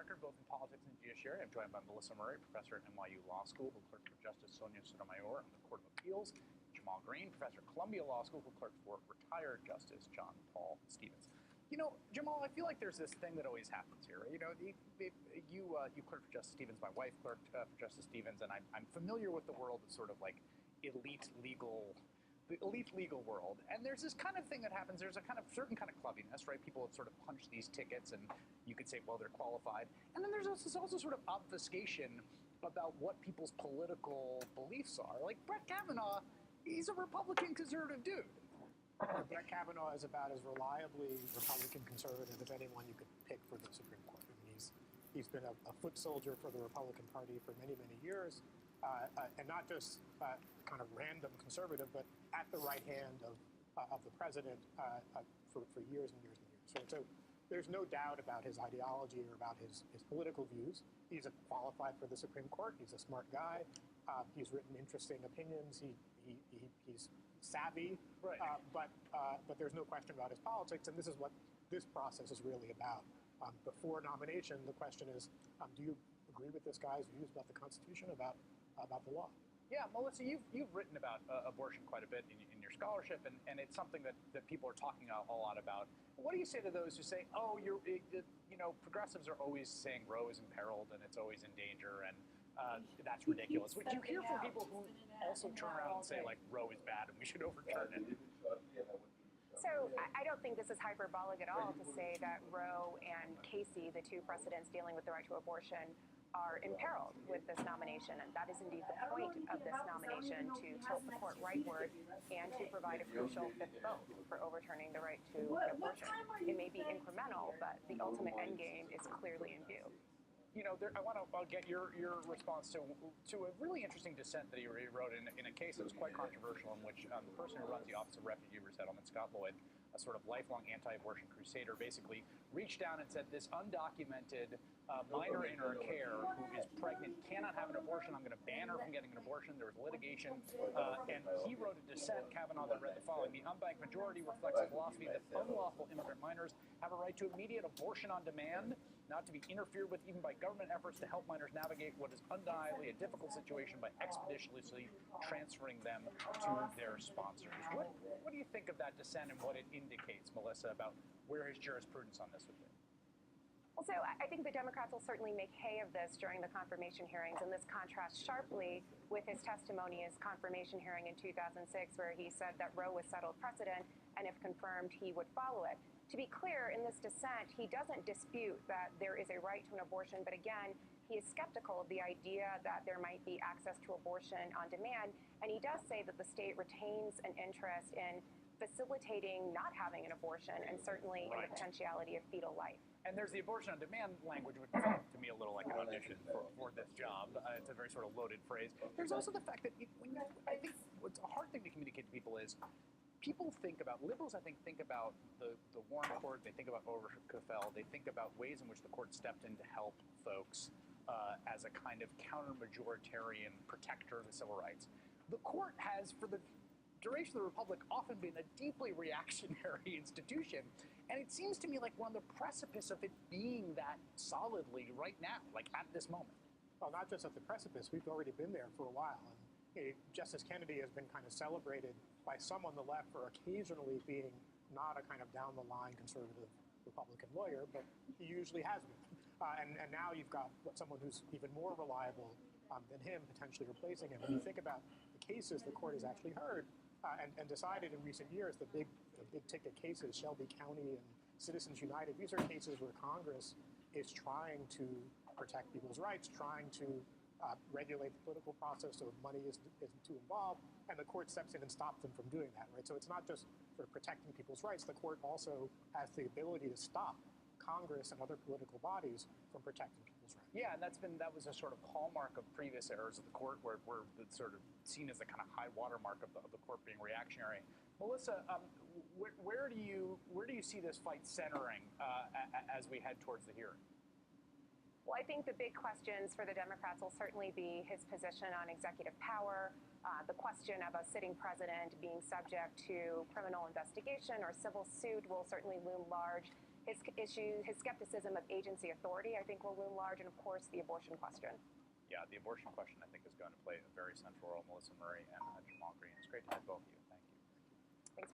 record, both in politics and judiciary. I'm joined by Melissa Murray, professor at NYU Law School, who clerked for Justice Sonia Sotomayor on the Court of Appeals, Jamal Green, professor at Columbia Law School, who clerked for retired Justice John Paul Stevens. You know, Jamal, I feel like there's this thing that always happens here. You know, you clerked for Justice Stevens. My wife clerked for Justice Stevens, and I'm familiar with the world of sort of like the elite legal world. And there's this kind of thing that happens. There's a kind of certain kind of clubbiness, right? People sort of punch these tickets, and you could say, well, they're qualified. And then there's also sort of obfuscation about what people's political beliefs are. Like Brett Kavanaugh, he's a Republican conservative dude. Brett Kavanaugh is about as reliably Republican conservative as anyone you could pick for the Supreme Court. I mean, he's been a foot soldier for the Republican Party for many, many years, and not just kind of random conservative, but at the right hand of the president for years and years and years. So there's no doubt about his ideology or about his political views. He's qualified for the Supreme Court. He's a smart guy. He's written interesting opinions. He's savvy, right. But there's no question about his politics, and this is what this process is really about. Before nomination, the question is, do you agree with this guy's views about the Constitution, about the law? Yeah, Melissa, you've written about abortion quite a bit in your scholarship, and it's something that people are talking a lot about. What do you say to those who say, oh, progressives are always saying Roe is imperiled and it's always in danger, and that's ridiculous? Would you hear from people who also turn around and say, like, Roe is bad and we should overturn it? So I don't think this is hyperbolic at all to say that Roe and Casey, the two precedents dealing with the right to abortion, are imperiled with this nomination. And that is indeed the point of this nomination, to tilt the court rightward and to provide a crucial fifth vote for overturning the right to abortion. It may be incremental, but the ultimate end game is clearly in view. You know, I want to get your response to a really interesting dissent that he wrote in a case that was quite controversial, in which the person who runs the Office of Refugee Resettlement, Scott Lloyd, a sort of lifelong anti-abortion crusader, basically reached down and said, this undocumented minor in her care who is pregnant cannot have an abortion. I'm going to ban her from getting an abortion. There was litigation. And he wrote a dissent, Kavanaugh, that read the following: the unbanked majority reflects a philosophy that unlawful immigrant minors have a right to immediate abortion on demand, not to be interfered with even by government efforts to help minors navigate what is undeniably a difficult situation by expeditiously transferring them to their sponsors. What do you think of that dissent and what it indicates, Melissa, about where his jurisprudence on this would be? Well, so I think the Democrats will certainly make hay of this during the confirmation hearings, and this contrasts sharply with his testimony, his confirmation hearing in 2006, where he said that Roe was settled precedent, and if confirmed, he would follow it. To be clear, in this dissent, he doesn't dispute that there is a right to an abortion, but again, he is skeptical of the idea that there might be access to abortion on demand, and he does say that the state retains an interest in facilitating not having an abortion, and certainly in the potentiality of fetal life. And there's the abortion on demand language, which sounds to me a little like an audition for this job. It's a very sort of loaded phrase. There's also the fact that I think what's a hard thing to communicate to people is, people think about, liberals I think about the Warren Court, they think about Obergefell, they think about ways in which the court stepped in to help folks as a kind of counter-majoritarian protector of the civil rights. The court has, for the duration of the Republic, often been a deeply reactionary institution, and it seems to me like we're on the precipice of it being that solidly right now, like at this moment. Well, not just at the precipice, we've already been there for a while. And Justice Kennedy has been kind of celebrated by some on the left for occasionally being not a kind of down-the-line conservative Republican lawyer, but he usually has been. And now you've got someone who's even more reliable than him potentially replacing him. When you think about the cases the court has actually heard and decided in recent years, the big ticket cases, Shelby County and Citizens United, these are cases where Congress is trying to protect people's rights, trying to regulate the political process so money isn't too involved, and the court steps in and stops them from doing that, right? So it's not just sort of protecting people's rights. The court also has the ability to stop Congress and other political bodies from protecting people's rights. Yeah, and that was a sort of hallmark of previous eras of the court, where it's sort of seen as a kind of high watermark of the court being reactionary. Melissa, where do you see this fight centering as we head towards the hearing? Well, I think the big questions for the Democrats will certainly be his position on executive power, the question of a sitting president being subject to criminal investigation or civil suit will certainly loom large, his skepticism of agency authority, I think, will loom large, and of course the abortion question. Yeah, the abortion question I think is going to play a very central role. Melissa Murray and Jamal Green, it's great to have you.